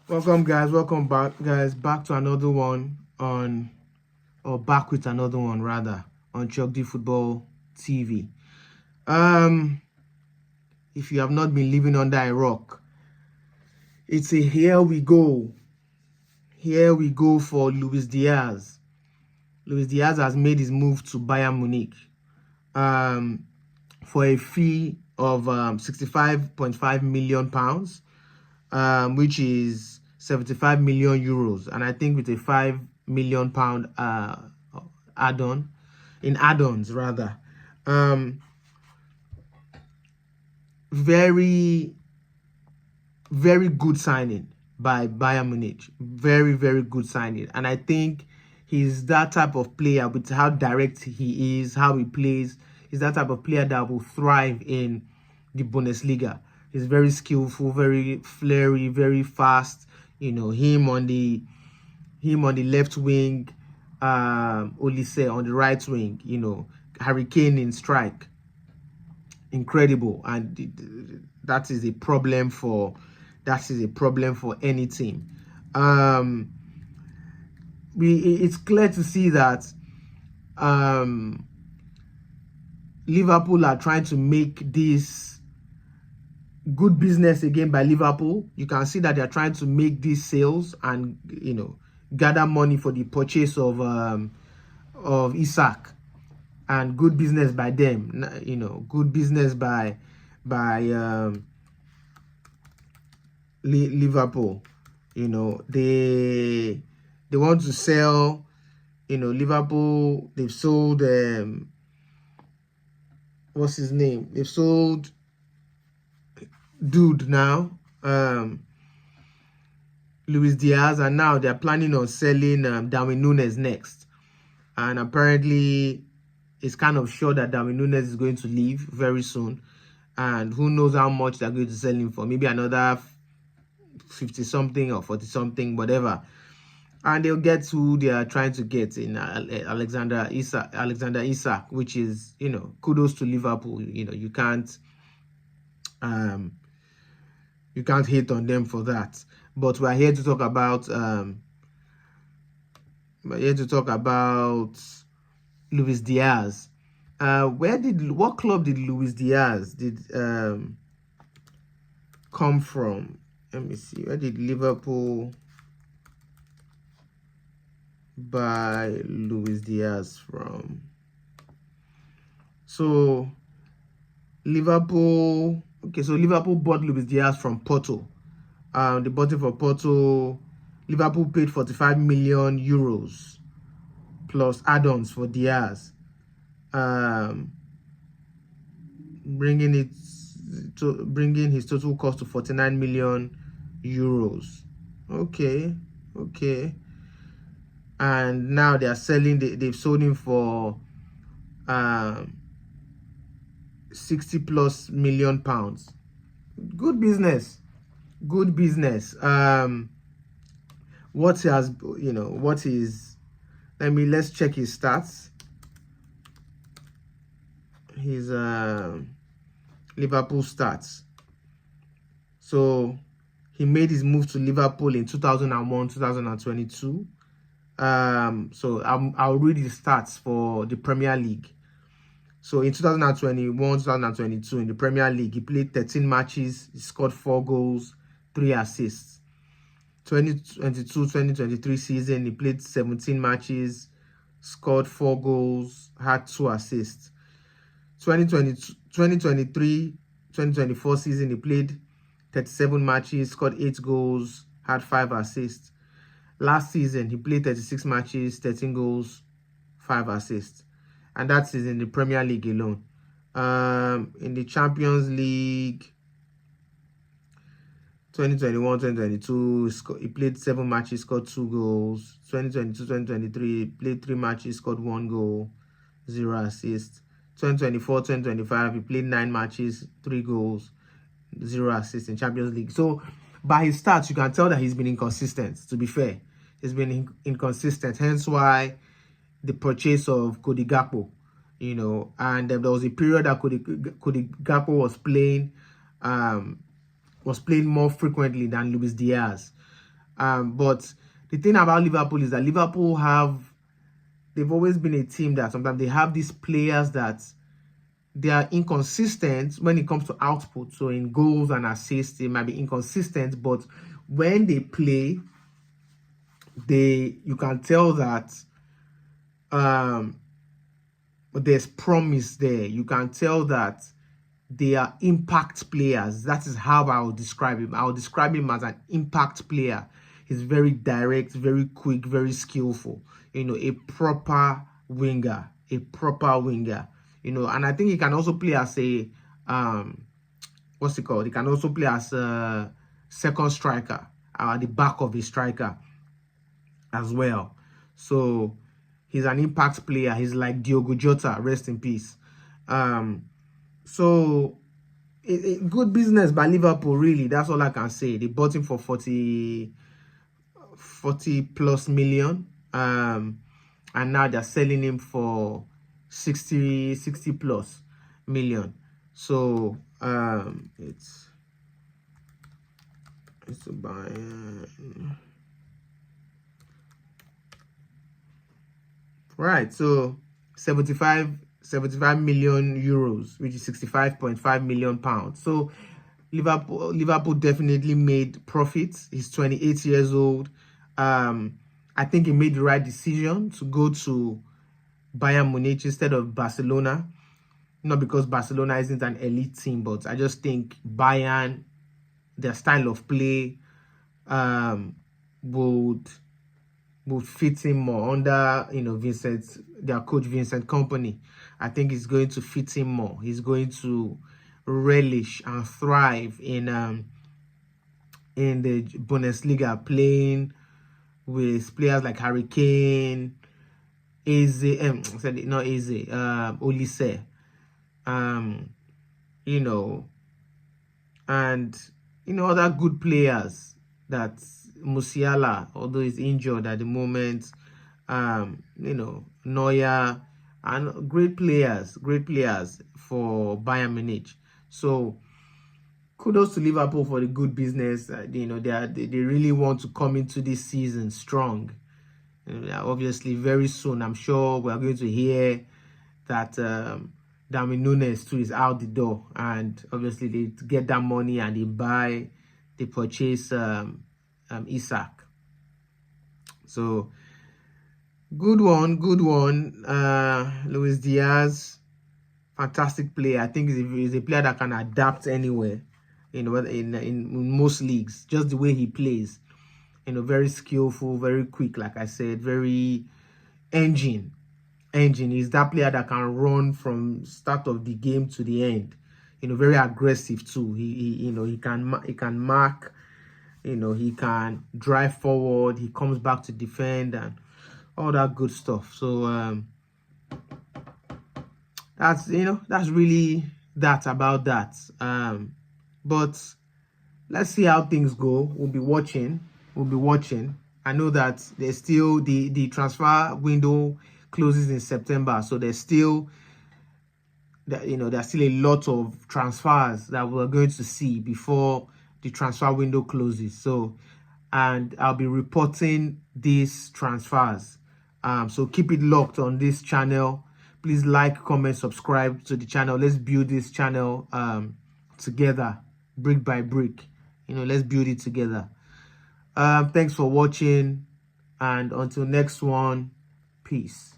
Welcome guys, welcome back guys, back to another one back with another one rather on S.Chukd Football TV. If you have not been living under a rock, it's a here we go for Luis Diaz. Luis Diaz has made his move to Bayern Munich for a fee of 65.5 million pounds, which is 75 million euros, and I think with a 5 million pound add-ons rather. Very good signing by Bayern Munich. Very good signing, and I think he's that type of player, with how direct he is, how he plays. He's that type of player that will thrive in the Bundesliga. He's very skillful, very flary, very fast. You know, him on the left wing, Olise on the right wing. You know, Hurricane in strike, incredible, and that is a problem for any team. It's clear to see that Liverpool are trying to make this good business again by Liverpool. You can see that they're trying to make these sales and, you know, gather money for the purchase of S.Chukd, and good business by them. You know, good business by Liverpool. You know, they want to sell. You know, Liverpool, they've sold what's his name? They've sold dude now, Luis Diaz, and now they're planning on selling Darwin Núñez next. And apparently it's kind of sure that Darwin Núñez is going to leave very soon, and who knows how much they're going to sell him for. Maybe another 50 something or 40 something, whatever. And they'll get who they are trying to get in Alexander Isak, which is, you know, kudos to Liverpool. You know, you can't hate on them for that. But we're here to talk about Luis Diaz. What club did Luis Diaz come from? Let me see. Where did Liverpool buy Luis Diaz from? So Liverpool bought Luis Diaz from Porto. They bought it for Porto. Liverpool paid 45 million euros plus add-ons for Diaz, bringing his total cost to 49 million euros. Okay. And now they are selling. They've sold him for 60 plus million pounds. Good business. Let's check his stats. His Liverpool stats. So he made his move to Liverpool in 2001, 2022. So I'll read his stats for the Premier League. So in 2021, 2022 in the Premier League, he played 13 matches, he scored 4 goals, 3 assists. 2022-2023 season, he played 17 matches, scored 4 goals, had 2 assists. 2023-2024 season, he played 37 matches, scored 8 goals, had 5 assists. Last season, he played 36 matches, 13 goals, 5 assists. And that is in the Premier League alone. In the Champions League, 2021-2022, he played 7 matches, scored 2 goals. 2022-2023, played 3 matches, scored 1 goal, 0 assists. 2024-2025, he played 9 matches, 3 goals, 0 assists in Champions League. So by his stats, you can tell that he's been inconsistent, to be fair. He's been inconsistent, hence why the purchase of Cody Gakpo, you know, and there was a period that Cody Gakpo was playing more frequently than Luis Diaz. But the thing about Liverpool is that they've always been a team that sometimes they have these players that they are inconsistent when it comes to output. So in goals and assists, they might be inconsistent, but when they play, you can tell that there's promise there. You can tell that they are impact players. That is how I would describe him. I would describe him as an impact player. He's very direct, very quick, very skillful. A proper winger, and I think he can also play as a what's it called? He can also play as a second striker, at the back of the striker as well. So he's an impact player. He's like Diogo Jota, rest in peace. So good business by Liverpool, really. That's all I can say. They bought him for 40 plus million. And now they're selling him for 60 plus million. So it's a Bayern. Right, so 75 million euros, which is 65.5 million pounds. So Liverpool definitely made profits. He's 28 years old. I think he made the right decision to go to Bayern Munich instead of Barcelona. Not because Barcelona isn't an elite team, but I just think Bayern, their style of play, would fit him more under their coach Vincent Kompany. I think it's going to fit him more. He's going to relish and thrive in the Bundesliga, playing with players like Harry Kane, Olise, and other good players. That Musiala, although he's injured at the moment, Neuer, and great players for Bayern Munich. So kudos to Liverpool for the good business. They really want to come into this season strong. Obviously, very soon, I'm sure we are going to hear that Darwin Núñez too is out the door, and obviously they get that money and they purchase S.Chukd. So good one. Luis Diaz, fantastic player. I think he's a player that can adapt anywhere. In most leagues, just the way he plays. Very skillful, very quick. Like I said, very engine. He's that player that can run from start of the game to the end. Very aggressive too. He can mark. He can drive forward. He comes back to defend and all that good stuff. So that's really about that. But let's see how things go. We'll be watching. I know that there's still the transfer window closes in September, so there's still there's still a lot of transfers that we're going to see before the transfer window closes. So, and I'll be reporting these transfers. So keep it locked on this channel. Please like, comment, subscribe to the channel. Let's build this channel together, brick by brick. Let's build it together. Thanks for watching, and until next one, peace.